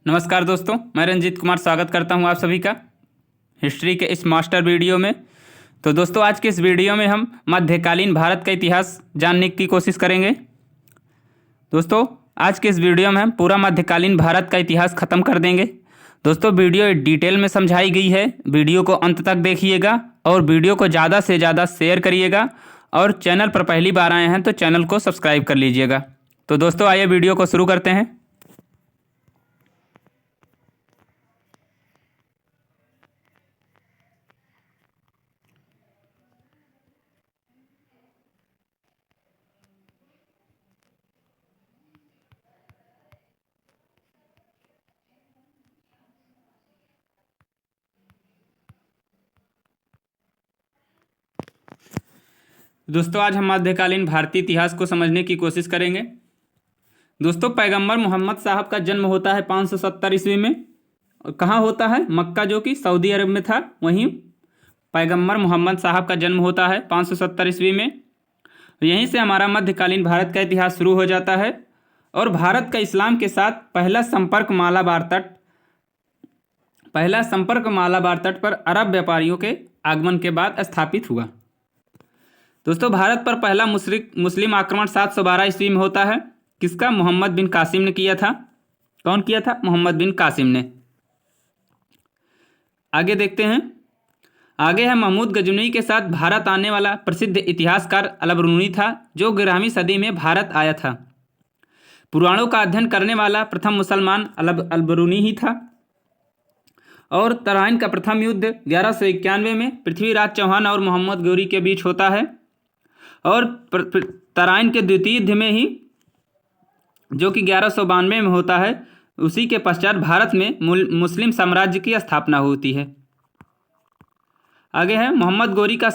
नमस्कार दोस्तों, मैं रंजीत कुमार स्वागत करता हूं आप सभी का हिस्ट्री के इस मास्टर वीडियो में। तो दोस्तों, आज के इस वीडियो में हम मध्यकालीन भारत का इतिहास जानने की कोशिश करेंगे। दोस्तों, आज के इस वीडियो में हम पूरा मध्यकालीन भारत का इतिहास ख़त्म कर देंगे। दोस्तों, वीडियो डिटेल में समझाई गई है, वीडियो को अंत तक देखिएगा और वीडियो को ज़्यादा से ज़्यादा शेयर करिएगा और चैनल पर पहली बार आए हैं तो चैनल को सब्सक्राइब कर लीजिएगा। तो दोस्तों, आइए वीडियो को शुरू करते हैं। दोस्तों, आज हम मध्यकालीन भारतीय इतिहास को समझने की कोशिश करेंगे। दोस्तों, पैगंबर मोहम्मद साहब का जन्म होता है 570 ईस्वी में। और कहाँ होता है? मक्का, जो कि सऊदी अरब में था, वहीं पैगंबर मोहम्मद साहब का जन्म होता है 570 ईस्वी में। यहीं से हमारा मध्यकालीन भारत का इतिहास शुरू हो जाता है और भारत का इस्लाम के साथ पहला संपर्क मालाबार तट पर अरब व्यापारियों के आगमन के बाद स्थापित हुआ। दोस्तों, भारत पर पहला मुस्लिम आक्रमण 712 ईस्वी में होता है। किसका? मोहम्मद बिन कासिम ने किया था। कौन किया था? मोहम्मद बिन कासिम ने। आगे देखते हैं। आगे है महमूद गजनवी के साथ भारत आने वाला प्रसिद्ध इतिहासकार अलबरूनी था, जो 11वीं सदी में भारत आया था। पुराणों का अध्ययन करने वाला प्रथम मुसलमान अलबरूनी ही था। और तराइन का प्रथम युद्ध 1191 में पृथ्वीराज चौहान और मोहम्मद गौरी के बीच होता है। और तराइन के द्वितीय युद्ध में ही, जो कि 1192 में होता है, उसी के पश्चात भारत में मुस्लिम साम्राज्य की स्थापना होती है। आगे है मोहम्मद गौरी को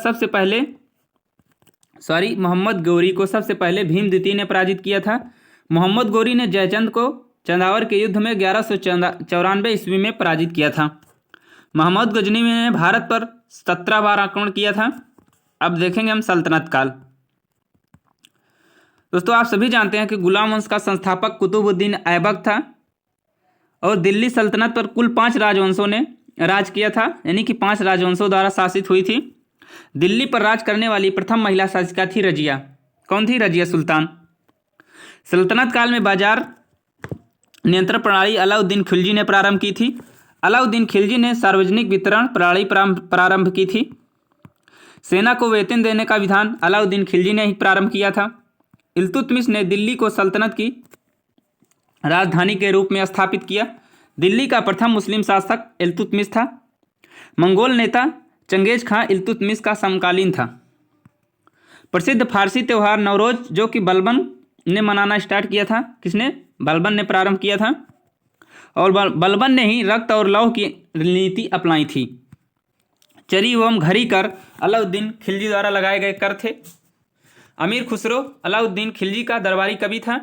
सबसे पहले भीम द्वितीय ने पराजित किया था। मोहम्मद गौरी ने जयचंद को चंदावर के युद्ध में 1194 ईस्वी में पराजित किया था। मोहम्मद गजनवी ने भारत पर 17 बार आक्रमण किया था। अब देखेंगे हम सल्तनत काल। दोस्तों, आप सभी जानते हैं कि गुलाम वंश का संस्थापक कुतुबुद्दीन ऐबक था और दिल्ली सल्तनत पर कुल 5 राजवंशों ने राज किया था, यानी कि 5 राजवंशों द्वारा शासित हुई थी। दिल्ली पर राज करने वाली प्रथम महिला शासिका थी रजिया। कौन थी? रजिया सुल्तान। सल्तनत काल में बाजार नियंत्रण प्रणाली अलाउद्दीन खिलजी ने प्रारंभ की थी। अलाउद्दीन खिलजी ने सार्वजनिक वितरण प्रणाली प्रारंभ की थी। सेना को वेतन देने का विधान अलाउद्दीन खिलजी ने ही प्रारंभ किया था। इल्तुतमिश ने दिल्ली को सल्तनत की राजधानी के रूप में स्थापित किया। दिल्ली का प्रथम मुस्लिम शासक इल्तुतमिश था। मंगोल नेता चंगेज खां इल्तुतमिश का समकालीन था। प्रसिद्ध फारसी त्यौहार नवरोज, जो कि बलबन ने मनाना स्टार्ट किया था। किसने? बलबन ने प्रारंभ किया था। और बलबन ने ही रक्त और लौह की नीति अपनाई थी। चरी एवं घड़ी कर अलाउद्दीन खिलजी द्वारा लगाए गए कर थे। अमीर खुसरो अलाउद्दीन खिलजी का दरबारी कवि था।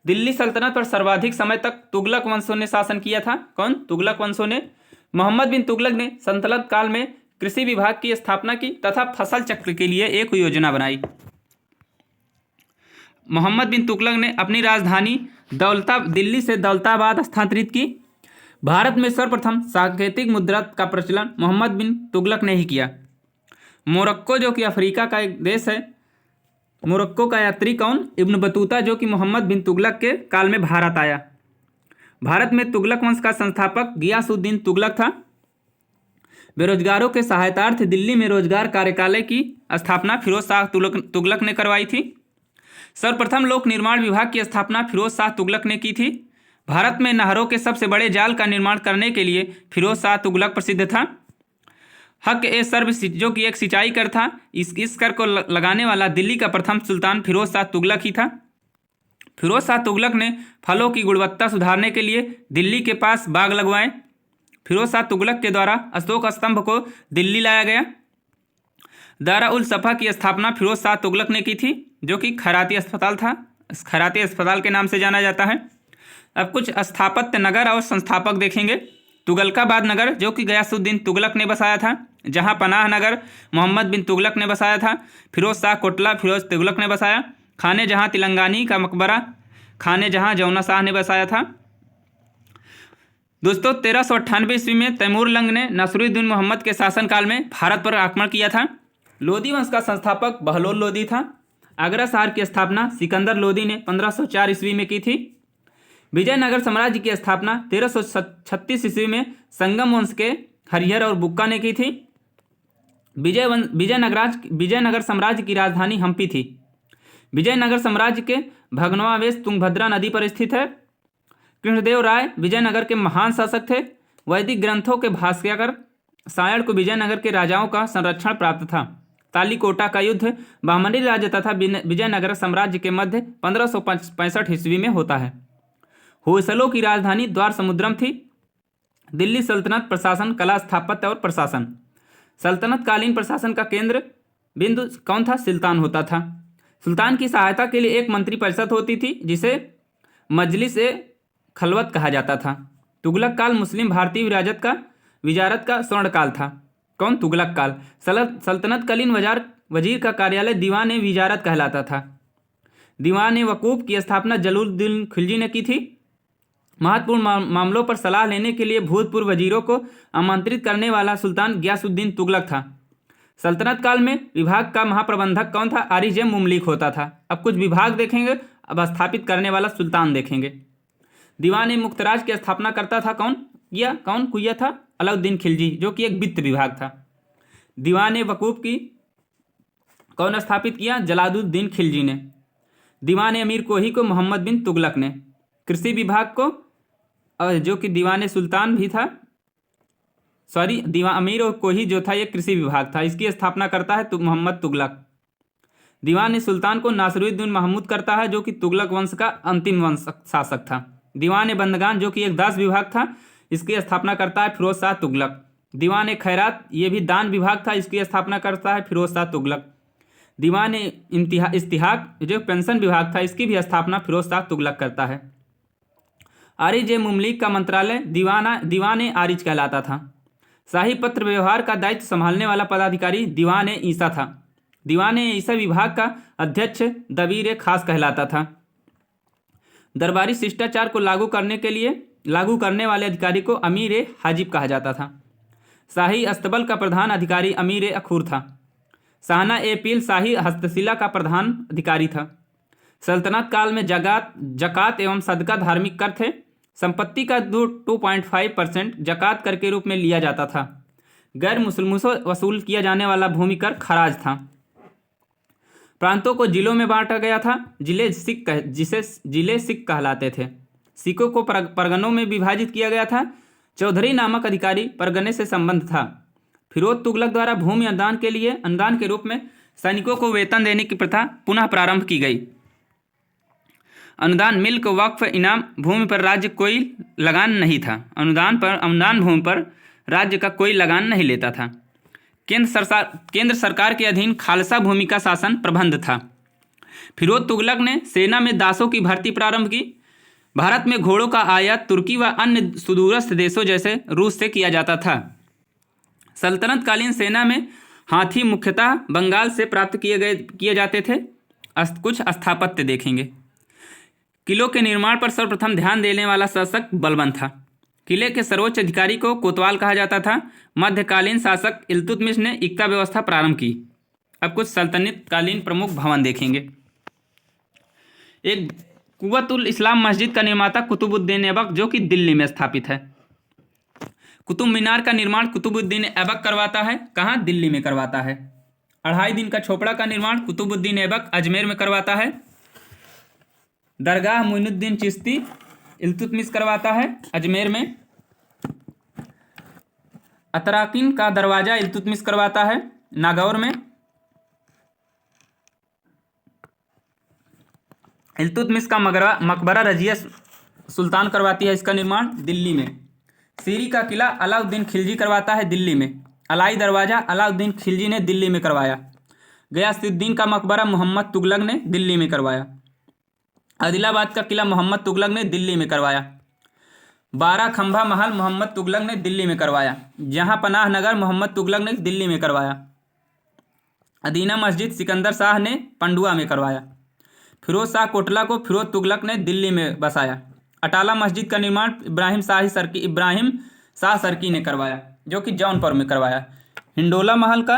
दिल्ली सल्तनत पर सर्वाधिक समय तक तुगलक वंशों ने शासन किया था। कौन? तुगलक वंशों ने। मोहम्मद बिन तुगलक ने सल्तनत काल में कृषि विभाग की स्थापना की तथा फसल चक्र के लिए एक योजना बनाई। मोहम्मद बिन तुगलक ने अपनी राजधानी दिल्ली से दौलताबाद स्थानांतरित की। भारत में सर्वप्रथम सांकेतिक मुद्रा का प्रचलन मोहम्मद बिन तुगलक ने ही किया। मोरक्को, जो कि अफ्रीका का एक देश है, मोरक्को का यात्री कौन? इब्न बतूता, जो कि मोहम्मद बिन तुगलक के काल में भारत आया। भारत में तुगलक वंश का संस्थापक गियासुद्दीन तुगलक था। बेरोजगारों के सहायतार्थ दिल्ली में रोजगार कार्यकालय की स्थापना फिरोज शाह तुगलक ने करवाई थी। सर्वप्रथम लोक निर्माण विभाग की स्थापना फिरोज शाह तुगलक ने की थी। भारत में नहरों के सबसे बड़े जाल का निर्माण करने के लिए फिरोज शाह तुगलक प्रसिद्ध था। हक ए सर्व, जो कि एक सिंचाई कर था, इस कर को लगाने वाला दिल्ली का प्रथम सुल्तान फिरोज शाह तुगलक ही था। फिरोज शाह तुगलक ने फलों की गुणवत्ता सुधारने के लिए दिल्ली के पास बाग लगवाए। फिरोज शाह तुगलक के द्वारा अशोक स्तंभ को दिल्ली लाया गया। दारा उल सफा की स्थापना फिरोज शाह तुगलक ने की थी, जो कि खैराती अस्पताल था। खैराती अस्पताल के नाम से जाना जाता है। अब कुछ स्थापत्य नगर और संस्थापक देखेंगे। तुगलकाबाद नगर, जो कि गयासुद्दीन तुगलक ने बसाया था, जहां पनाह नगर मोहम्मद बिन तुगलक ने बसाया था। फिरोज शाह कोटला फिरोज तुगलक ने बसाया। खाने जहां तेलंगानी का मकबरा खाने जहां जौना शाह ने बसाया था। दोस्तों 1398 ईस्वी में तैमूर लंग ने नसरुद्दीन मोहम्मद के शासनकाल में भारत पर आक्रमण किया था। लोदी वंश का संस्थापक बहलोल लोदी था। आगरा शहर की स्थापना सिकंदर लोदी ने 1504 ईस्वी में की थी। विजयनगर साम्राज्य की स्थापना 1336 ईस्वी में संगम वंश के हरिहर और बुक्का ने की थी। विजयनगर साम्राज्य की राजधानी हम्पी थी। विजयनगर साम्राज्य के भग्नावशेष तुंगभद्रा नदी पर स्थित है। कृष्णदेव राय विजयनगर के महान शासक थे। वैदिक ग्रंथों के भाष्यकार सायण को विजयनगर के राजाओं का संरक्षण प्राप्त था। तालीकोटा का युद्ध बहमनी राज्य तथा विजयनगर साम्राज्य के मध्य 1565 ईस्वी में होता है। होयसलों की राजधानी द्वार समुद्रम थी। दिल्ली सल्तनत प्रशासन, कला, स्थापत्य और प्रशासन। सल्तनत कालीन प्रशासन का केंद्र बिंदु कौन था? सुल्तान होता था। सुल्तान की सहायता के लिए एक मंत्री परिषद होती थी जिसे मजलिस ए खलवत कहा जाता था। तुगलक काल मुस्लिम भारतीय विजारत का स्वर्णकाल था। कौन? तुगलक काल। सल्तनत कालीन वजीर का कार्यालय दीवान ए विजारत कहलाता था। दीवान ए वकूफ की स्थापना जलालुद्दीन खिलजी ने की थी। महत्वपूर्ण मामलों पर सलाह लेने के लिए भूतपूर्व वजीरों को आमंत्रित करने वाला सुल्तान गयासुद्दीन तुगलक था। सल्तनत काल में विभाग का महाप्रबंधक कौन था? आरिज मुमलिक होता था। अब कुछ विभाग देखेंगे, अब स्थापित करने वाला सुल्तान देखेंगे। दीवान ए मुख्तराज की स्थापना करता था कौन किया था? अलाउद्दीन खिलजी, जो कि एक वित्त विभाग था। दीवान ए वकूफ की कौन स्थापित किया? जलालुद्दीन खिलजी ने। दीवान ए अमीर कोही को मोहम्मद बिन तुगलक ने। कृषि विभाग को जो कि दीवान ए सुल्तान भी था, अमीर और कोही जो था ये कृषि विभाग था, इसकी स्थापना करता है मोहम्मद तुगलक। दीवान ए सुल्तान को नासिरुद्दीन महमूद करता है, जो कि तुगलक वंश का अंतिम वंश शासक था। दीवान ए बंदगान, जो कि एक दास विभाग था, इसकी स्थापना करता है फिरोज शाह तुगलक। दीवान ए खैरात, ये भी दान विभाग था, इसकी स्थापना करता है फिरोज शाह तुगलक। दीवान ए इस्तिहाक, जो पेंशन विभाग था, इसकी भी स्थापना फिरोज शाह तुगलक करता है। आरिज ए मुमलिक का मंत्रालय दीवान ए आरिज कहलाता था। शाही पत्र व्यवहार का दायित्व संभालने वाला पदाधिकारी दीवान ए ईसा था। दीवान ए ईसा विभाग का अध्यक्ष दबीर ए खास कहलाता था। दरबारी शिष्टाचार को लागू करने वाले अधिकारी को अमीर ए हाजिब कहा जाता था। शाही अस्तबल का प्रधान अधिकारी अमीर ए अखूर था। शाहना ए पील शाही हस्तशिला का प्रधान अधिकारी था। सल्तनत काल में जकात एवं सदका धार्मिक कर थे। संपत्ति का 2.5% जकात कर के रूप में लिया जाता था। गैर मुस्लिमों से वसूल किया जाने वाला भूमि कर खराज था। प्रांतों को जिलों में बांटा गया था। जिले सिख कहलाते थे। सिखों को परगनों में विभाजित किया गया था। चौधरी नामक अधिकारी परगने से संबंध था। फिरोज तुगलक द्वारा भूमि अनुदान के रूप में सैनिकों को वेतन देने की प्रथा पुनः प्रारंभ की गई। अनुदान, मिल्क, वक्फ, इनाम, भूमि पर राज्य कोई लगान नहीं था। अनुदान भूमि पर राज्य का कोई लगान नहीं लेता था। केंद्र सरकार के अधीन खालसा भूमि का शासन प्रबंध था। फिरोज तुगलक ने सेना में दासों की भर्ती प्रारंभ की। भारत में घोड़ों का आयात तुर्की व अन्य सुदूरस्थ देशों जैसे रूस से किया जाता था। सल्तनत कालीन सेना में हाथी मुख्यतः बंगाल से प्राप्त किए जाते थे। कुछ स्थापत्य देखेंगे। किलों के निर्माण पर सर्वप्रथम ध्यान देने वाला शासक बलबन था। किले के सर्वोच्च अधिकारी को कोतवाल कहा जाता था। मध्यकालीन शासक इल्तुतमिश ने इक्ता व्यवस्था प्रारंभ की। अब कुछ सल्तनत कालीन प्रमुख भवन देखेंगे। एक कुव्वतुल इस्लाम मस्जिद का निर्माता कुतुबुद्दीन ऐबक, जो कि दिल्ली में स्थापित है। कुतुब मीनार का निर्माण कुतुबुद्दीन ऐबक करवाता है। कहाँ? दिल्ली में करवाता है। 2.5 दिन का छोपड़ा का निर्माण कुतुबुद्दीन ऐबक अजमेर में करवाता है। दरगाह मोइनुद्दीन चिश्ती इल्तुतमिश करवाता है अजमेर में। अतराकिन का दरवाजा इल्तुतमिश करवाता है नागौर में। इल्तुतमिश का मकबरा रजिया सुल्तान करवाती है इसका निर्माण दिल्ली में। सीरी का किला अलाउद्दीन खिलजी करवाता है दिल्ली में। अलाई दरवाजा अलाउद्दीन खिलजी ने दिल्ली में करवाया। गयासुद्दीन का मकबरा मोहम्मद तुगलक ने दिल्ली में करवाया। आदिलाबाद का किला मोहम्मद तुगलक ने दिल्ली में करवाया। 12 खंभा महल मोहम्मद तुगलक ने दिल्ली में करवाया। जहां पनाह नगर मोहम्मद तुगलक ने दिल्ली में करवाया। अदीना मस्जिद सिकंदर शाह ने पंडुआ में करवाया। फिरोज शाह कोटला को फिरोज तुगलक ने दिल्ली में बसाया। अटाला मस्जिद का निर्माण इब्राहिम शाह सरकी ने करवाया, जो कि जौनपुर में करवाया। हिंडोला महल का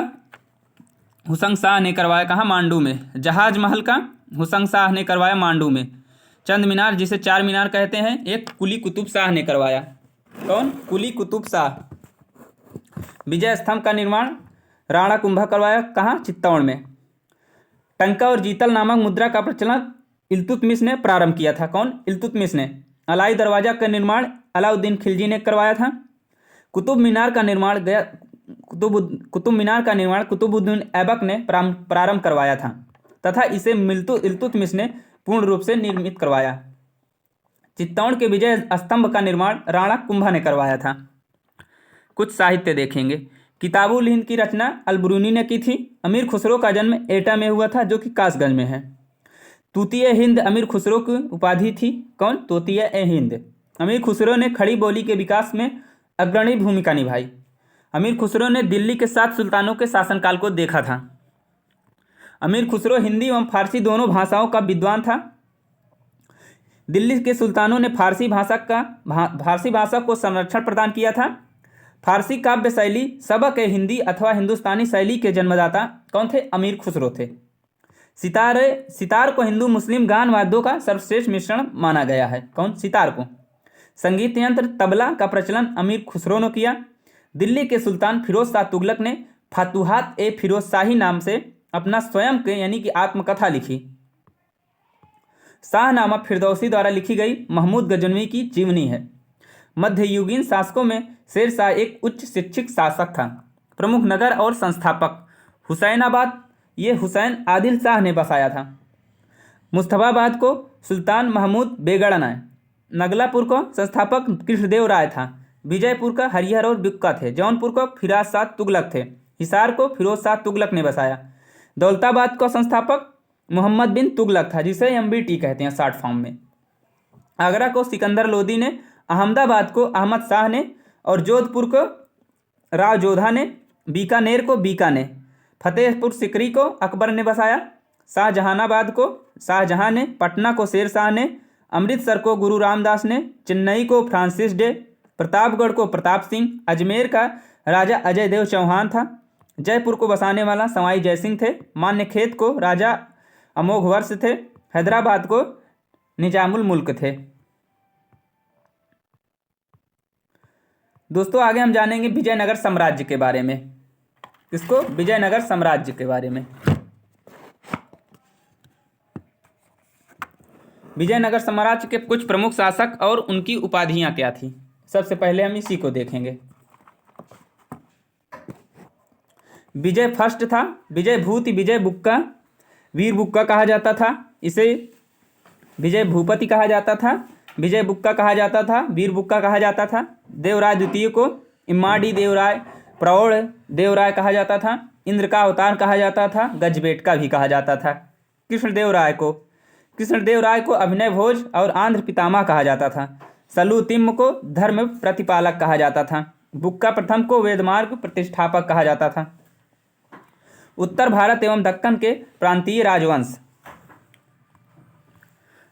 हुसैन शाह ने करवाया, कहाँ? मांडू में। जहाज महल का हुसैन शाह ने करवाया, मांडू में। चंद मीनार, जिसे चार मीनार कहते हैं, एक कुली कुतुब शाह ने करवाया। कौन? कुली कुतुब शाह। विजय स्तंभ का निर्माण राणा कुंभा करवाया, कहाँ? चित्तौड़ में। टंका और जीतल नामक मुद्रा का प्रचलन इल्तुतमिश ने प्रारंभ किया था। कौन? इल्तुतमिश ने। अलाई दरवाजा का निर्माण अलाउद्दीन खिलजी ने करवाया था। कुतुब मीनार का निर्माण कुतुबुद्दीन ऐबक ने प्रारंभ करवाया था तथा इसे इल्तुतमिश ने पूर्ण रूप से निर्मित करवाया। चित्तौड़ के विजय स्तंभ का निर्माण राणा कुंभा ने करवाया था। कुछ साहित्य देखेंगे। किताबुल हिंद की रचना अलबरूनी ने की थी। अमीर खुसरो का जन्म एटा में हुआ था, जो कि कासगंज में है। तूतीय हिंद अमीर खुसरो की उपाधि थी। कौन? तूतीय हिंद। अमीर खुसरो ने खड़ी बोली के विकास में अग्रणी भूमिका निभाई। अमीर खुसरो ने दिल्ली के 7 सुल्तानों के शासनकाल को देखा था। अमीर खुसरो हिंदी एवं फारसी दोनों भाषाओं का विद्वान था। दिल्ली के सुल्तानों ने फारसी भाषा को संरक्षण प्रदान किया था। फारसी काव्य शैली सबक हिंदी अथवा हिंदुस्तानी शैली के जन्मदाता कौन थे? अमीर खुसरो थे। सितार को हिंदू मुस्लिम गान वाद्यों का सर्वश्रेष्ठ मिश्रण माना गया है। कौन? सितार को। संगीत यंत्र तबला का प्रचलन अमीर खुसरो ने किया। दिल्ली के सुल्तान फिरोज शाह तुगलक ने फतुहात ए फिरोज शाही नाम से अपना स्वयं के यानी कि आत्मकथा लिखी। शाहनामा फिरदौसी द्वारा लिखी गई महमूद गजनवी की जीवनी है। मध्ययुगीन शासकों में शेर शाह एक उच्च शिक्षित शासक था। प्रमुख नगर और संस्थापक हुसैनाबाद, ये हुसैन आदिल शाह ने बसाया था। मुस्तफाबाद को सुल्तान महमूद बेगड़ ने, नगलापुर को संस्थापक कृष्णदेव राय था। विजयपुर का हरिहर और बिक्का थे। जौनपुर को फिराज शाह तुगलक थे। हिसार को फिरोज शाह तुगलक ने बसाया। दौलताबाद का संस्थापक मोहम्मद बिन तुगलक था, जिसे MBT कहते हैं शॉर्ट फॉर्म में। आगरा को सिकंदर लोदी ने, अहमदाबाद को अहमद शाह ने और जोधपुर को राव जोधा ने, बीकानेर को बीका ने, फतेहपुर सिकरी को अकबर ने बसाया। शाहजहानाबाद को शाहजहां ने, पटना को शेर शाह ने, अमृतसर को गुरु रामदास ने, चेन्नई को फ्रांसिस डे, प्रतापगढ़ को प्रताप सिंह, अजमेर का राजा अजय देव चौहान था। जयपुर को बसाने वाला सवाई जयसिंह थे। मान्यखेत को राजा अमोघ वर्ष थे। हैदराबाद को निजामुल मुल्क थे। दोस्तों आगे हम जानेंगे विजयनगर साम्राज्य के बारे में। इसको विजयनगर साम्राज्य के बारे में। विजयनगर साम्राज्य के कुछ प्रमुख शासक और उनकी उपाधियां क्या थी, सबसे पहले हम इसी को देखेंगे। विजय फर्स्ट था। विजय भूति, विजय बुक्का, वीर बुक्का कहा जाता था। इसे विजय भूपति कहा जाता था, विजय बुक्का कहा जाता था, वीर बुक्का कहा जाता था। देवराय द्वितीय को इम्माडी देवराय, प्रौढ़ देवराय कहा जाता था। इंद्र का अवतार कहा जाता था, गजबेटका भी कहा जाता था। कृष्णदेव राय को अभिनय भोज और आंध्र पितामह कहा जाता था। सलूतिम्म को धर्म प्रतिपालक कहा जाता था। बुक्का प्रथम को वेदमार्ग प्रतिष्ठापक कहा जाता था। उत्तर भारत एवं दक्कन के प्रांतीय राजवंश।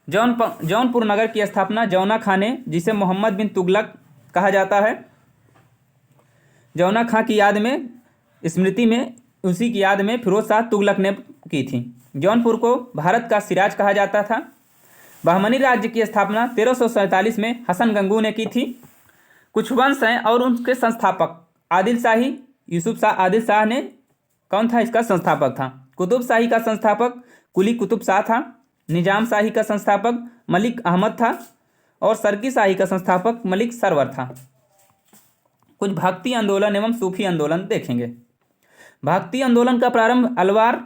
जौनपुर नगर की स्थापना जौना खां ने, जिसे मोहम्मद बिन तुगलक कहा जाता है, जौना खां की याद में, स्मृति में, उसी की याद में फिरोज शाह तुगलक ने की थी। जौनपुर को भारत का सिराज कहा जाता था। बहमनी राज्य की स्थापना 1347 में हसन गंगू ने की थी। कुछ वंश हैं और उनके संस्थापक आदिल शाही, यूसुफ शाह आदिल शाह ने कौन था? इसका संस्थापक था। कुतुब शाही का संस्थापक कुली कुतुब शाह था। निजाम शाही का संस्थापक मलिक अहमद था और सरकी शाही का संस्थापक मलिक सरवर था। कुछ भक्ति आंदोलन एवं सूफी आंदोलन देखेंगे। भक्ति आंदोलन का प्रारंभ अलवार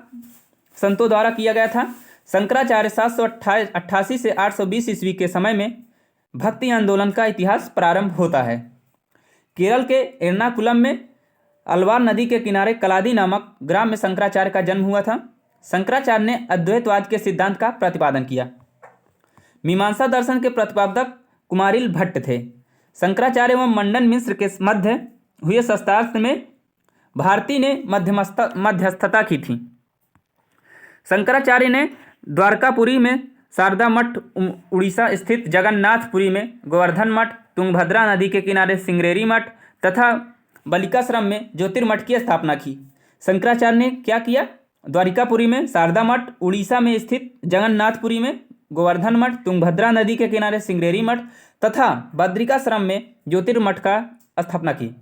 संतों द्वारा किया गया था। शंकराचार्य 788 से 820 ईस्वी के समय में भक्ति आंदोलन का इतिहास प्रारंभ होता है। केरल के एर्नाकुलम में अलवार नदी के किनारे कलादी नामक ग्राम में शंकराचार्य का जन्म हुआ था। शंकराचार्य ने अद्वैतवाद के सिद्धांत का प्रतिपादन किया। मीमांसा दर्शन के प्रतिपादक कुमारिल भट्ट थे। शंकराचार्य एवं मंडन मिश्र के मध्य हुए शस्त्रास्त्र में भारती ने मध्यस्थता की थी। शंकराचार्य ने द्वारकापुरी में शारदा मठ उड़ीसा स्थित जगन्नाथपुरी में, गोवर्धन मठ तुंगभद्रा नदी के किनारे सिंगरेरी मठ तथा बालिकाश्रम में ज्योतिर्मठ की स्थापना की। शंकराचार्य ने क्या किया? द्वारिकापुरी में, शारदा मठ उड़ीसा में स्थित जगन्नाथपुरी में, गोवर्धन मठ तुंगभद्रा नदी के किनारे सिंगरेरी मठ तथा बद्रिकाश्रम में ज्योतिर्मठ का स्थापना की।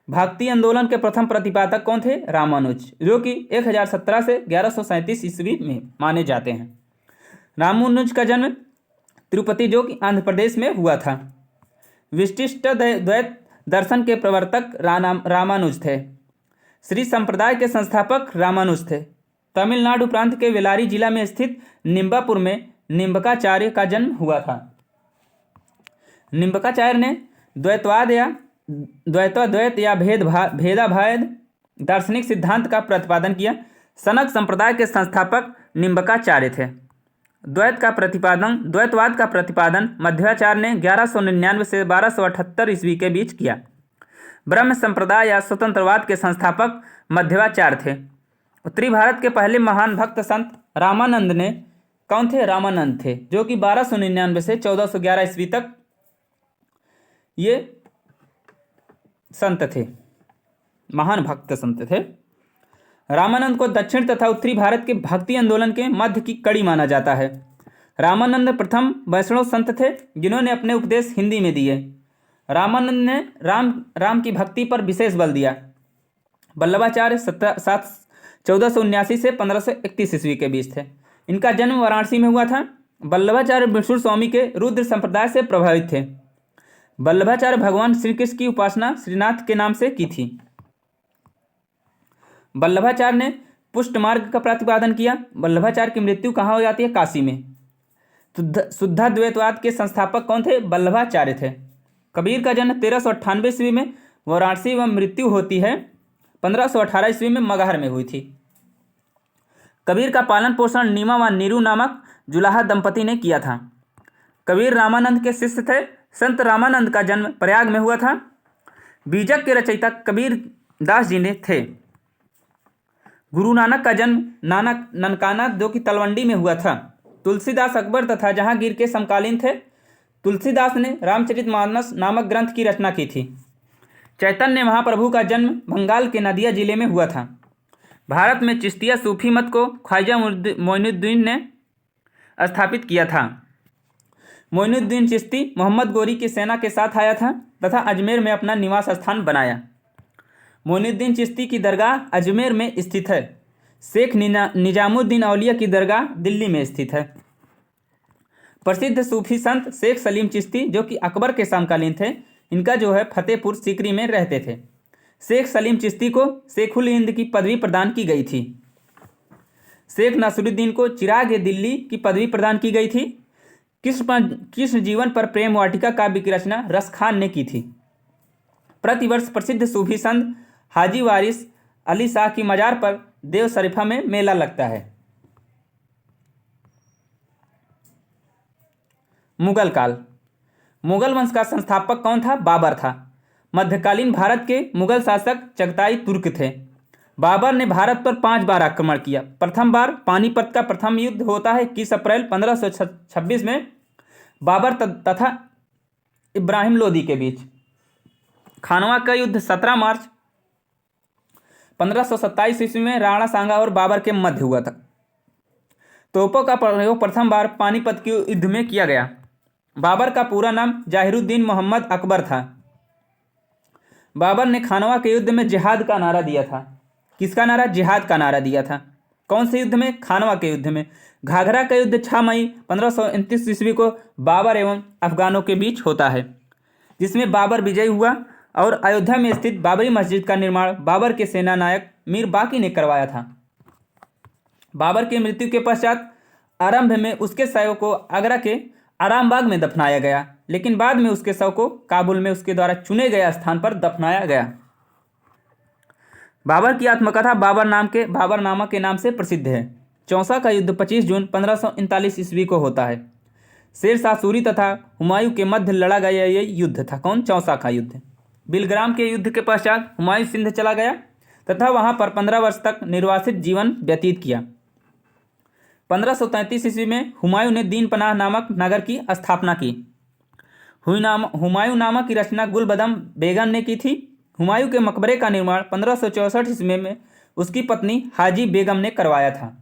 भक्ति आंदोलन के प्रथम प्रतिपादक कौन थे? रामानुज, जो कि 1017 से 1137 ईस्वी में माने जाते हैं। रामानुज का जन्म तिरुपति, जो कि आंध्र प्रदेश में हुआ था। विशिष्ट द्वैत दर्शन के प्रवर्तक रामानुज थे। श्री संप्रदाय के संस्थापक रामानुज थे। तमिलनाडु प्रांत के वेलारी जिला में स्थित निम्बापुर में निम्बकाचार्य का जन्म हुआ था। निम्बकाचार्य ने द्वैत या भेदाभेद दार्शनिक सिद्धांत का प्रतिपादन किया। सनक संप्रदाय के संस्थापक निम्बकाचार्य थे। द्वैतवाद का प्रतिपादन मध्वाचार्य ने 1199 से 1278 ईस्वी के बीच किया। ब्रह्म संप्रदाय या स्वतंत्रवाद के संस्थापक मध्वाचार्य थे। उत्तरी भारत के पहले महान भक्त संत रामानंद ने कौन थे? रामानंद थे, जो कि 1299 से 1411 ईस्वी तक ये संत थे, महान भक्त संत थे। रामानंद को दक्षिण तथा उत्तरी भारत के भक्ति आंदोलन के मध्य की कड़ी माना जाता है। रामानंद प्रथम वैष्णव संत थे जिन्होंने अपने उपदेश हिंदी में दिए। रामानंद ने राम की भक्ति पर विशेष बल दिया। वल्लभाचार्य 1479 से 1531 ईस्वी के बीच थे। इनका जन्म वाराणसी में हुआ था। वल्लभाचार्य विष्णु स्वामी के रुद्र संप्रदाय से प्रभावित थे। वल्लभाचार्य भगवान श्री कृष्ण की उपासना श्रीनाथ के नाम से की थी। वल्लभाचार्य ने पुष्ट मार्ग का प्रतिपादन किया। वल्लभाचार्य की मृत्यु कहाँ हो जाती है? काशी में। शुद्धाद्वैतवाद के संस्थापक कौन थे? वल्लभाचार्य थे। कबीर का जन्म 1398 ईस्वी में वाराणसी एवं मृत्यु होती है 1518 ईस्वी में मगहर में हुई थी। कबीर का पालन पोषण नीमा व नीरू नामक जुलाहा दंपति ने किया था। कबीर रामानंद के शिष्य थे। संत रामानंद का जन्म प्रयाग में हुआ था। बीजक के रचयिता कबीर दास जी ने थे। गुरु नानक का जन्म ननकाना, जो कि तलवंडी में हुआ था। तुलसीदास अकबर तथा जहांगीर के समकालीन थे। तुलसीदास ने रामचरितमानस नामक ग्रंथ की रचना की थी। चैतन्य महाप्रभु का जन्म बंगाल के नदिया जिले में हुआ था। भारत में चिश्तिया सूफी मत को ख्वाजा मोइनुद्दीन ने स्थापित किया था। मोइनुद्दीन चिश्ती मोहम्मद गोरी की सेना के साथ आया था तथा अजमेर में अपना निवास स्थान बनाया। मोइनुद्दीन चिश्ती की दरगाह अजमेर में स्थित है। शेख निजामुद्दीन औलिया की दरगाह दिल्ली में स्थित है। प्रसिद्ध सूफी संत शेख सलीम चिश्ती, जो कि अकबर के समकालीन थे, इनका जो है फतेहपुर सीकरी में रहते थे। शेख सलीम चिश्ती को शेखुल हिंद की पदवी प्रदान की गई थी। शेख नसरुद्दीन को चिराग दिल्ली की पदवी प्रदान की गई थी। कृष्ण जीवन पर प्रेम वाटिका काव्य की रचना रस खान ने की थी। प्रतिवर्ष प्रसिद्ध सूफी संत हाजी वारिस अली शाह की मजार पर देव शरीफा में मेला लगता है। मुगल काल। मुगल वंश का संस्थापक कौन था? बाबर था। मध्यकालीन भारत के मुगल शासक चगताई तुर्क थे। बाबर ने भारत पर 5 बार आक्रमण किया। प्रथम बार पानीपत का प्रथम युद्ध होता है 21 अप्रैल 1526 में बाबर तथा इब्राहिम लोदी के बीच। खानवा का युद्ध 17 मार्च 1527 ईस्वी में राणा सांगा और बाबर के मध्य हुआ था। तोपों का प्रयोग प्रथम बार पानीपत के युद्ध में किया गया। बाबर का पूरा नाम जाहिरुद्दीन मोहम्मद अकबर था। बाबर ने खानवा के युद्ध में जिहाद का नारा दिया था। किसका नारा? जिहाद का नारा दिया था। कौन से युद्ध में? खानवा के युद्ध में। घाघरा का युद्ध 6 मई 1529 ईस्वी को बाबर एवं अफगानों के बीच होता है, जिसमें बाबर विजयी हुआ और अयोध्या में स्थित बाबरी मस्जिद का निर्माण बाबर के सेना नायक मीर बाकी ने करवाया था। बाबर की मृत्यु के पश्चात आरंभ में उसके शव को आगरा के आरामबाग में दफनाया गया, लेकिन बाद में उसके शव को काबुल में उसके द्वारा चुने गए स्थान पर दफनाया गया। बाबर की आत्मकथा बाबरनामा के नाम से प्रसिद्ध है। चौसा का युद्ध 25 जून 1539 ईस्वी को होता है। शेर शाह सूरी तथा हुमायूं के मध्य लड़ा गया ये युद्ध था। कौन? चौसा का युद्ध। बिलग्राम के युद्ध के पश्चात हुमायूं सिंध चला गया तथा वहां पर 15 वर्ष तक निर्वासित जीवन व्यतीत किया। 1533 ईस्वी में हुमायूं ने दीन पनाह नामक नगर की स्थापना की। हुमायूं नामा की रचना गुलबदम बेगम ने की थी। हुमायूं के मकबरे का निर्माण 1564 ईस्वी में उसकी पत्नी हाजी बेगम ने करवाया था।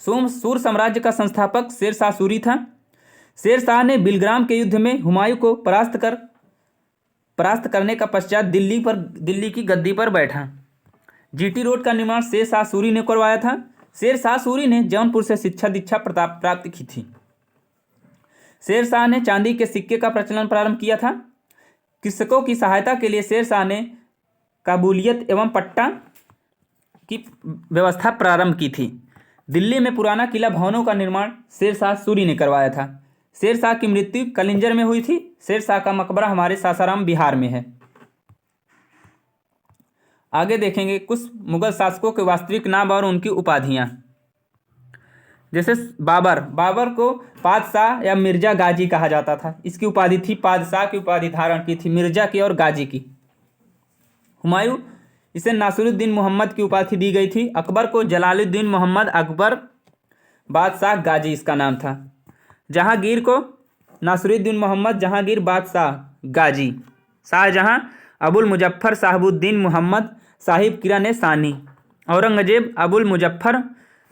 सूर साम्राज्य का संस्थापक शेर शाह सूरी था। शेर शाह ने बिलग्राम के युद्ध में हुमायूं को परास्त करने का पश्चात दिल्ली की गद्दी पर बैठा। जीटी रोड का निर्माण शेर शाह सूरी ने करवाया था। शेर शाह सूरी ने जौनपुर से शिक्षा दीक्षा प्राप्त की थी। शेर शाह ने चांदी के सिक्के का प्रचलन प्रारंभ किया था। कृषकों की सहायता के लिए शेर शाह ने काबूलियत एवं पट्टा की व्यवस्था प्रारंभ की थी। दिल्ली में पुराना किला भवनों का निर्माण शेर शाह सूरी ने करवाया था। शेर शाह की मृत्यु कलिंजर में हुई थी। शेर शाह का मकबरा हमारे सासाराम बिहार में है। आगे देखेंगे कुछ मुगल शासकों के वास्तविक नाम और उनकी उपाधियां। जैसे बाबर को पादशाह या मिर्जा गाजी कहा जाता था। इसकी उपाधि थी, पादशाह की उपाधि धारण की थी मिर्जा की और गाजी की। हुमायूं, इसे नासिरुद्दीन मोहम्मद की उपाधि दी गई थी। अकबर को जलालुद्दीन मोहम्मद अकबर बादशाह गाजी इसका नाम था। जहांगीर को नासिरुद्दीन मोहम्मद जहांगीर बादशाह गाजी। शाहजहां अबुल मुजफ्फर साहबुद्दीन मोहम्मद साहिब किरण सानी। औरंगजेब अबुल मुजफ्फर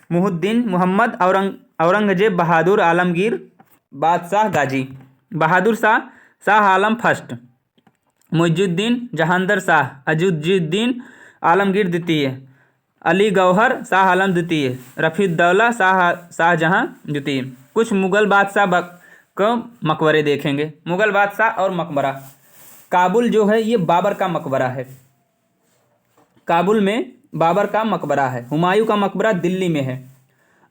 मुहुद्दीन मोहम्मद औरंगजेब बहादुर आलमगीर बादशाह गाजी। बहादुर शाह आलम फर्स्ट। मुइजुद्दीन जहांदर शाह अजुद्दीन आलमगीर द्वितीय। अली गौहर शाह आलम द्वितीय। रफीउद्दौला शाहजहां द्वितीय। कुछ मुगल बादशाह को मकबरे देखेंगे। मुगल बादशाह और मकबरा। काबुल जो है ये बाबर का मकबरा है। काबुल में बाबर का मकबरा है। हुमायूं का मकबरा दिल्ली में है।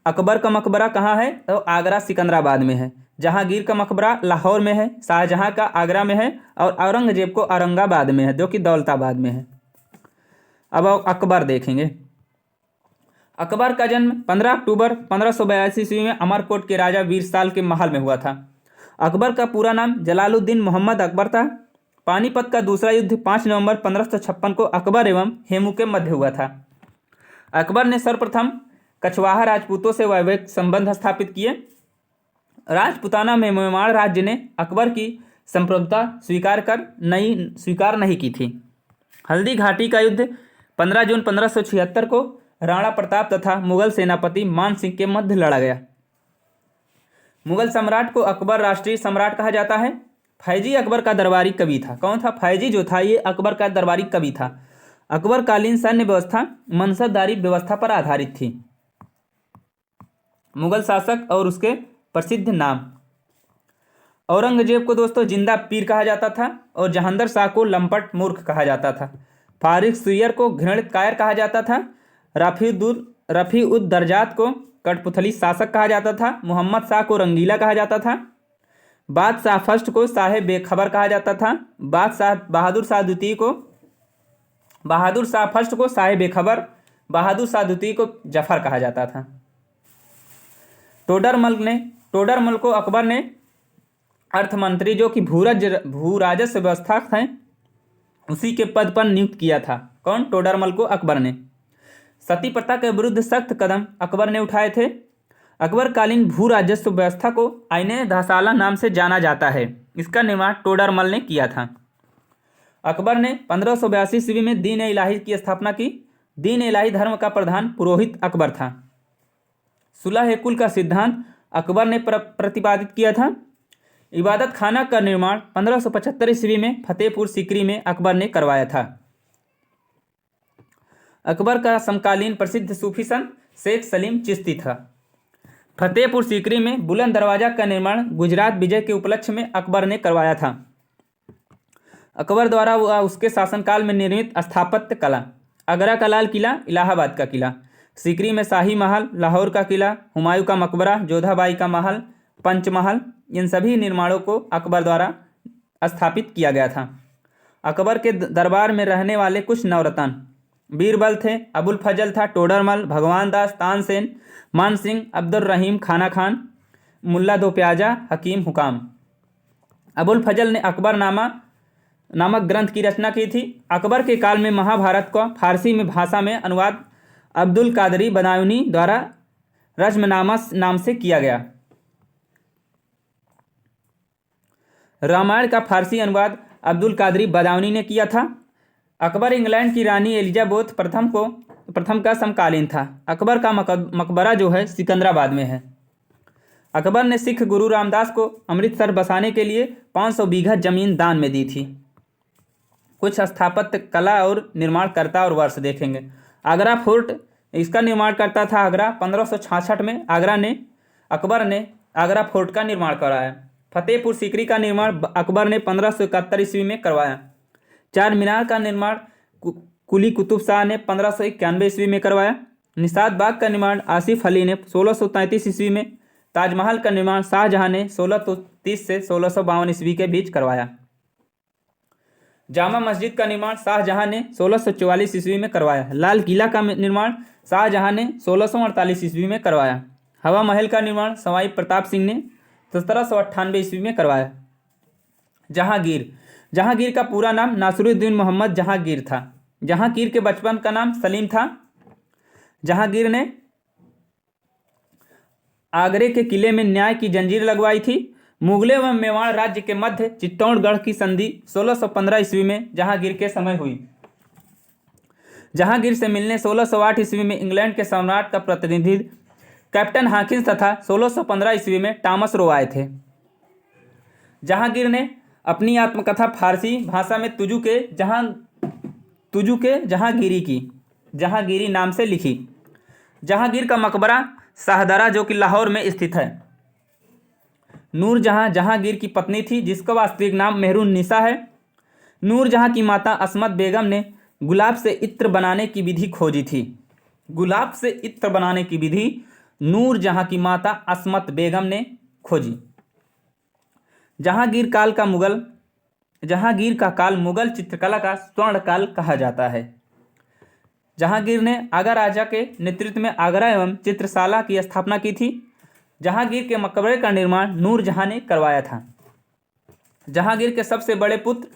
अकबर का मकबरा कहाँ है तो आगरा सिकंदराबाद में है। जहांगीर का मकबरा लाहौर में है। शाहजहां का आगरा में है और औरंगजेब को औरंगाबाद में है जो कि दौलताबाद में है। अब अकबर देखेंगे। अकबर का जन्म 15 अक्टूबर 1582 ईस्वी में अमरकोट के राजा वीरसाल के महल में हुआ था। अकबर का पूरा नाम जलालुद्दीन मोहम्मद अकबर था। पानीपत का दूसरा युद्ध 5 नवंबर 1556 को अकबर एवं हेमू के मध्य हुआ था। अकबर ने सर्वप्रथम कछवाहा राजपूतों से वैवाहिक संबंध स्थापित किए। राजपुताना में मेवाड़ राज्य ने अकबर की संप्रभुता स्वीकार नहीं की थी। हल्दी घाटी का युद्ध 15 जून 1576 को राणा प्रताप तथा मुगल सेनापति मान सिंह के मध्य लड़ा गया। मुगल सम्राट को अकबर राष्ट्रीय सम्राट कहा जाता है। फैजी अकबर का दरबारी कवि था। कौन था? फैजी जो था ये अकबर का दरबारी कवि था। अकबरकालीन सैन्य व्यवस्था मनसबदारी व्यवस्था पर आधारित थी। मुगल शासक और उसके प्रसिद्ध नाम। औरंगजेब को दोस्तों जिंदा पीर कहा जाता था और जहांदर शाह को लंपट मूर्ख कहा जाता था। फारिक सुय्यर को घृणित कायर कहा जाता था। रफीउद्दर्जात को कठपुतली शासक कहा जाता था। मोहम्मद शाह को रंगीला कहा जाता था। बादशाह फर्स्ट को शाह बेखबर कहा जाता था। बहादुर शाह फर्स्ट को शाह बेखबर, बहादुर शाह द्वितीय को जफर कहा जाता था। टोडरमल को अकबर ने अर्थमंत्री जो कि भू राजस्व व्यवस्था थे उसी के पद पर नियुक्त किया था। कौन? टोडरमल को अकबर ने। सती प्रथा के विरुद्ध सख्त कदम अकबर ने उठाए थे। अकबरकालीन भू राजस्व व्यवस्था को आईने धासाला नाम से जाना जाता है। इसका निर्माण टोडरमल ने किया था। अकबर ने 1582 ईस्वी में दीन इलाही की स्थापना की। दीन इलाही धर्म का प्रधान पुरोहित अकबर था। सुलह कुल का सिद्धांत अकबर ने प्रतिपादित किया था। इबादत खाना का निर्माण 1575 ईस्वी में फतेहपुर सीकरी में अकबर ने करवाया था। अकबर का समकालीन प्रसिद्ध सूफी संत शेख सलीम चिश्ती था। फतेहपुर सीकरी में बुलंद दरवाजा का निर्माण गुजरात विजय के उपलक्ष्य में अकबर ने करवाया था। अकबर द्वारा उसके शासनकाल में निर्मित स्थापत्य कला। आगरा का लाल किला, इलाहाबाद का किला, सीकरी में शाही महल, लाहौर का किला, हुमायूं का मकबरा, जोधाबाई का महल, पंचमहल, इन सभी निर्माणों को अकबर द्वारा स्थापित किया गया था। अकबर के दरबार में रहने वाले कुछ नवरत्न बीरबल थे, अबुल फजल था, टोडरमल, भगवान दास, तानसेन, मान सिंह, अब्दुल रहीम खाना खान, मुल्ला दो प्याजा, हकीम हुकाम। अबुल फजल ने अकबर नामक ग्रंथ की रचना की थी। अकबर के काल में महाभारत का फारसी में भाषा में अनुवाद अब्दुल कादरी बदायूनी द्वारा रज्मनामा नाम से किया गया। रामायण का फारसी अनुवाद अब्दुल कादरी बदाऊनी ने किया था। अकबर इंग्लैंड की रानी एलिजाबेथ प्रथम का समकालीन था। अकबर का मकबरा जो है सिकंदराबाद में है। अकबर ने सिख गुरु रामदास को अमृतसर बसाने के लिए 500 बीघा जमीन दान में दी थी। कुछ स्थापत्य कला और निर्माणकर्ता और वर्ष देखेंगे। आगरा फोर्ट, इसका निर्माण करता था आगरा। 1566 में अकबर ने आगरा फोर्ट का निर्माण कराया। फतेहपुर सीकरी का निर्माण अकबर ने 1571 ईस्वी में करवाया। चार मीनार का निर्माण कुली कुतुब शाह ने 1591 ईस्वी में करवाया। निशात बाग का निर्माण आसिफ अली ने 1633 ईस्वी में। ताजमहल का निर्माण शाहजहां ने 1630 से 1652 ईस्वी के बीच करवाया। जामा मस्जिद का निर्माण शाहजहां ने 1644 ईस्वी में करवाया। लाल किला का निर्माण शाहजहां ने 1648 ईस्वी में करवाया। हवा महल का निर्माण सवाई प्रताप सिंह ने 1798 ईस्वी में करवाया। जहांगीर का पूरा नाम नासिरुद्दीन मोहम्मद जहांगीर था। जहांगीर के बचपन का नाम सलीम था। जहांगीर ने आगरे के किले में न्याय की जंजीर लगवाई थी। मुगलों एवं मेवाड़ राज्य के मध्य चित्तौड़गढ़ की संधि 1615 ईस्वी में जहांगीर के समय हुई। जहांगीर से मिलने 1608 ईस्वी में इंग्लैंड के सम्राट का प्रतिनिधि कैप्टन हॉकिंस तथा 1615 ईस्वी में टॉमस रो आए थे। जहांगीर ने अपनी आत्मकथा फारसी भाषा में तुजु के जहांगीरी नाम से लिखी। जहांगीर का मकबरा शाहदरा जो कि लाहौर में स्थित है। नूरजहां जहांगीर की पत्नी थी, जिसका वास्तविक नाम मेहरुन निसा है। नूरजहां की माता असमत बेगम ने गुलाब से इत्र बनाने की विधि खोजी थी। गुलाब से इत्र बनाने की विधि नूरजहां की माता असमत बेगम ने खोजी। जहांगीर का काल मुगल चित्रकला का स्वर्ण काल कहा जाता है। जहांगीर ने आगरा राजा के नेतृत्व में आगरा एवं चित्रशाला की स्थापना की थी। जहांगीर के मकबरे का निर्माण नूरजहां ने करवाया था। जहांगीर के सबसे बड़े पुत्र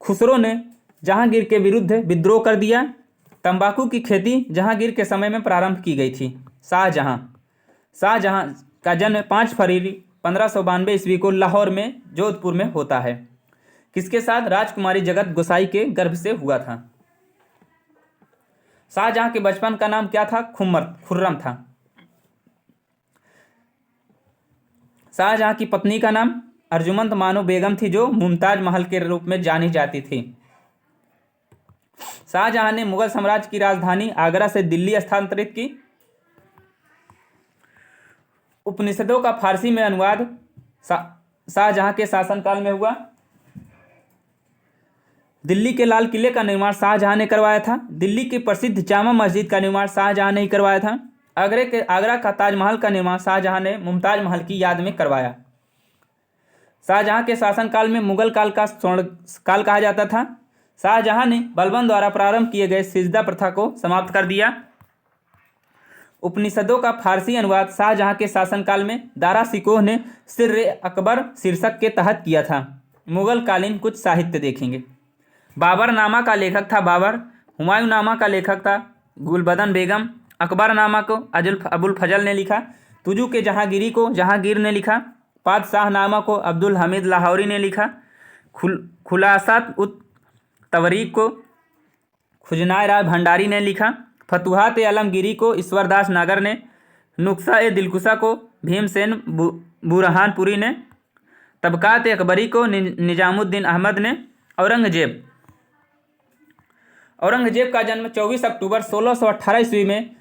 खुसरो ने जहांगीर के विरुद्ध विद्रोह कर दिया। तंबाकू की खेती जहांगीर के समय में प्रारंभ की गई थी। शाहजहां का जन्म 5 फरवरी 1592 ईस्वी को लाहौर में जोधपुर में होता है। किसके साथ? राजकुमारी जगत गोसाई के गर्भ से हुआ था। शाहजहां के बचपन का नाम क्या था? खुर्रम था। शाहजहां की पत्नी का नाम अर्जुमंद मानो बेगम थी, जो मुमताज महल के रूप में जानी जाती थी। शाहजहां ने मुगल साम्राज्य की राजधानी आगरा से दिल्ली स्थानांतरित की। उपनिषदों का फारसी में अनुवाद शाहजहां के शासनकाल में हुआ। दिल्ली के लाल किले का निर्माण शाहजहां ने करवाया था। दिल्ली की प्रसिद्ध जामा मस्जिद का निर्माण शाहजहां ने ही करवाया था। आगरा का ताजमहल का निर्माण शाहजहां ने मुमताज महल की याद में करवाया। शाहजहां के शासनकाल में मुगल काल का स्वर्ण काल कहा जाता था। शाहजहां ने बलबन द्वारा प्रारंभ किए गए सिजदा प्रथा को समाप्त कर दिया। उपनिषदों का फारसी अनुवाद शाहजहां के शासनकाल में दारा शिकोह ने सिर्रे अकबर शीर्षक के तहत किया था। मुगल कालीन कुछ साहित्य देखेंगे। बाबरनामा का लेखक था बाबर। हुमायूंनामा का लेखक था गुलबदन बेगम। अकबरनामा को अबुल फजल ने लिखा। तुजु के जहांगीरी को जहांगीर ने लिखा। पादशाहनामा को अब्दुल हमीद लाहौरी ने लिखा। खुलासात उत तवरीक को खुजनाय राय भंडारी ने लिखा। फतुहात आलमगीरी को ईश्वरदास नागर ने। नुक्सा ए दिलकुशा को भीमसेन बुरहानपुरी ने। तबकात अकबरी को निजामुद्दीन अहमद ने। औरंगजेब का जन्म 24 अक्टूबर 1618 ईस्वी में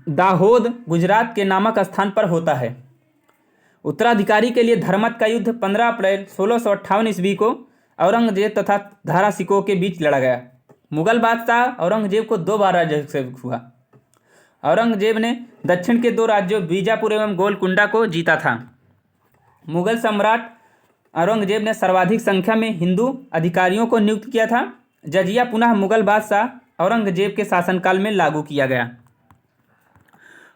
दाहोद गुजरात के नामक स्थान पर होता है। उत्तराधिकारी के लिए धर्मत का युद्ध 15 अप्रैल 1658 ईस्वी को औरंगजेब तथा दारा शिकोह के बीच लड़ा गया। मुगल बादशाह औरंगजेब को 2 बार राज्याभिषेक हुआ। औरंगजेब ने दक्षिण के 2 राज्यों बीजापुर एवं गोलकुंडा को जीता था। मुगल सम्राट औरंगजेब ने सर्वाधिक संख्या में हिंदू अधिकारियों को नियुक्त किया था। जजिया पुनः मुगल बादशाह औरंगजेब के शासनकाल में लागू किया गया।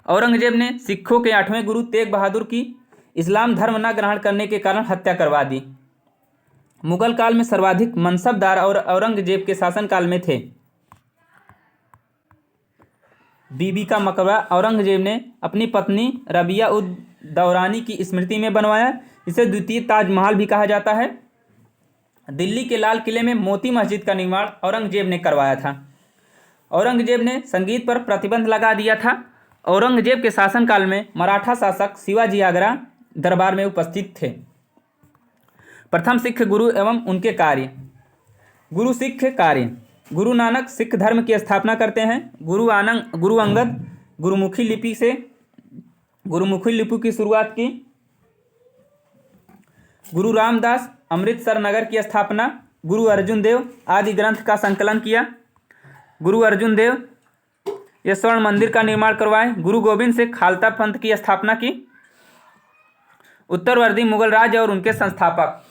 औरंगजेब ने सिखों के 8वें गुरु तेग बहादुर की इस्लाम धर्म न ग्रहण करने के कारण हत्या करवा दी। मुगल काल में सर्वाधिक मनसबदार और औरंगजेब के शासनकाल में थे। बीबी का मकबरा औरंगजेब ने अपनी पत्नी रबिया उद दौरानी की स्मृति में बनवाया। इसे द्वितीय ताजमहल भी कहा जाता है। दिल्ली के लाल किले में मोती मस्जिद का निर्माण औरंगजेब ने करवाया था। औरंगजेब ने संगीत पर प्रतिबंध लगा दिया था। औरंगजेब के शासनकाल में मराठा शासक शिवाजी आगरा दरबार में उपस्थित थे। प्रथम सिख गुरु एवं उनके कार्य। गुरु सिख कार्य। गुरु नानक सिख धर्म की स्थापना करते हैं। गुरु अंगद गुरुमुखी लिपि की शुरुआत की। गुरु रामदास अमृतसर नगर की स्थापना। गुरु अर्जुन देव आदि ग्रंथ का संकलन किया। गुरु अर्जुन देव ये स्वर्ण मंदिर का निर्माण करवाए। गुरु गोविंद से खालसा पंथ की स्थापना की। उत्तरवर्ती मुगल राज्य और उनके संस्थापक।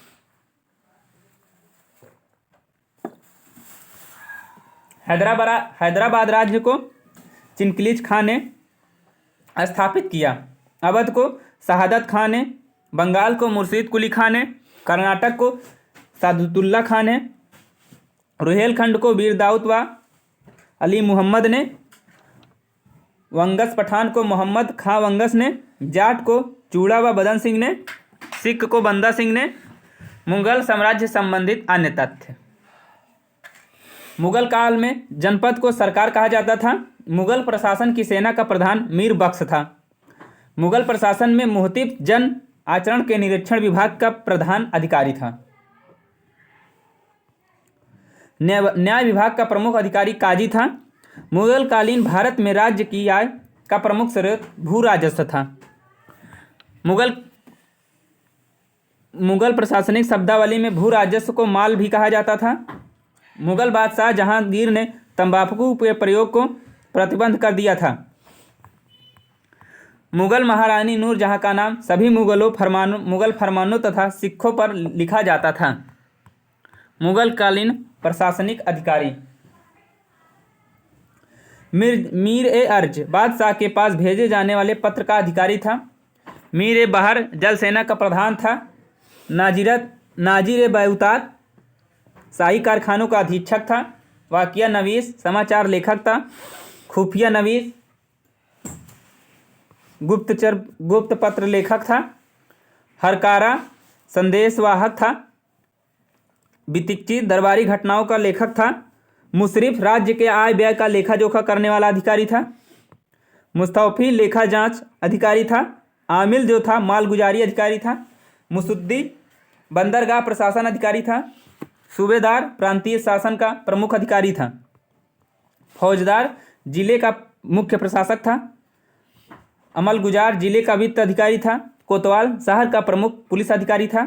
हैदराबाद राज्य को चिनकिलीज खान ने स्थापित किया। अवध को शहादत खान ने, बंगाल को मुर्शीद कुली खान ने, कर्नाटक को सादुतुल्ला खान ने, रुहेलखंड को वीर दाऊद व अली मुहम्मद ने, वंगस पठान को मोहम्मद खां वंगस ने, जाट को चूड़ा व बदन सिंह ने, सिख को बंदा सिंह ने। मुगल साम्राज्य संबंधित अन्य तथ्य। मुगल काल में जनपद को सरकार कहा जाता था। मुगल प्रशासन की सेना का प्रधान मीर बख्श था। मुगल प्रशासन में मुहतिब जन आचरण के निरीक्षण विभाग का प्रधान अधिकारी था। न्याय विभाग का प्रमुख अधिकारी काजी था। मुगल कालीन भारत में राज्य की आय का प्रमुख स्रोत भू राजस्व था। मुगल प्रशासनिक शब्दावली में भू राजस्व को माल भी कहा जाता था। मुगल बादशाह जहांगीर ने तंबाकू के प्रयोग को प्रतिबंध कर दिया था। मुगल महारानी नूरजहां का नाम सभी मुगल फरमानों तथा सिक्कों पर लिखा जाता था। मुगल कालीन प्रशासनिक अधिकारी। मीर ए अर्ज बादशाह के पास भेजे जाने वाले पत्र का अधिकारी था। मीर ए बहर जल सेना का प्रधान था। नाजिर ए बैउतात शाही कारखानों का अधीक्षक था। वाकिया नवीस समाचार लेखक था। खुफिया नवीस गुप्त पत्र लेखक था। हरकारा संदेशवाहक था। बितिक्ची दरबारी घटनाओं का लेखक था। मुशरिफ राज्य के आय व्यय का लेखा जोखा करने वाला अधिकारी था। मुस्तौफी लेखा जांच अधिकारी था। आमिल जो था मालगुजारी अधिकारी था। मुसुद्दी बंदरगाह प्रशासन अधिकारी था। सूबेदार प्रांतीय शासन का प्रमुख अधिकारी था। फौजदार जिले का मुख्य प्रशासक था। अमलगुजार जिले का वित्त अधिकारी था। कोतवाल शहर का प्रमुख पुलिस अधिकारी था।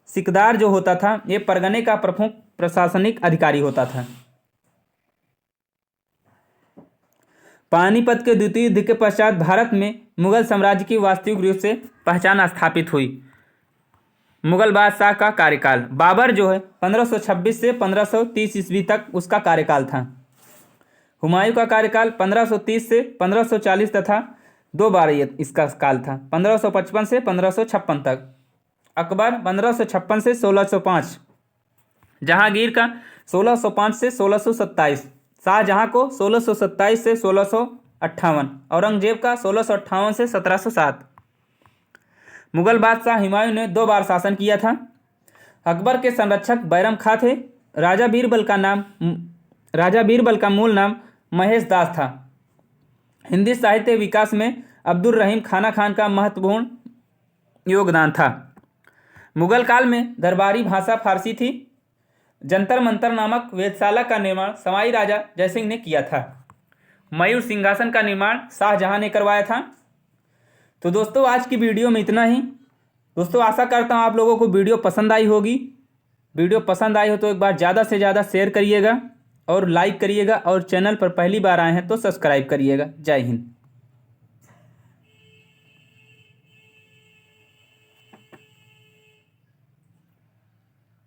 सिकदार जो होता था ये परगने का प्रमुख प्रशासनिक अधिकारी होता था। पानीपत के द्वितीय युद्ध के पश्चात भारत में मुगल साम्राज्य की वास्तविक रूप से पहचान स्थापित हुई। मुगल बादशाह का कार्यकाल। बाबर जो है 1526 से 1530 ईस्वी तक उसका कार्यकाल था। हुमायूं का कार्यकाल 1530 से 1540 तथा 2 बार इसका काल था, 1555 से 1556 तक। अकबर 1556 से 1605। जहांगीर का 1605 से 1627। शाहजहां को 1627 से 1658। औरंगजेब का 1658 से 1707। मुगल बादशाह हुमायूं ने 2 बार शासन किया था। अकबर के संरक्षक बैरम खां थे। राजा बीरबल का मूल नाम महेश दास था। हिंदी साहित्य विकास में अब्दुल रहीम खाना खान का महत्वपूर्ण योगदान था। मुगल काल में दरबारी भाषा फारसी थी। जंतर मंतर नामक वेधशाला का निर्माण सवाई राजा जयसिंह ने किया था। मयूर सिंहासन का निर्माण शाहजहां ने करवाया था। तो दोस्तों आज की वीडियो में इतना ही। दोस्तों आशा करता हूँ आप लोगों को वीडियो पसंद आई होगी। वीडियो पसंद आई हो तो एक बार ज़्यादा से ज़्यादा शेयर करिएगा और लाइक करिएगा, और चैनल पर पहली बार आए हैं तो सब्सक्राइब करिएगा। जय हिंद।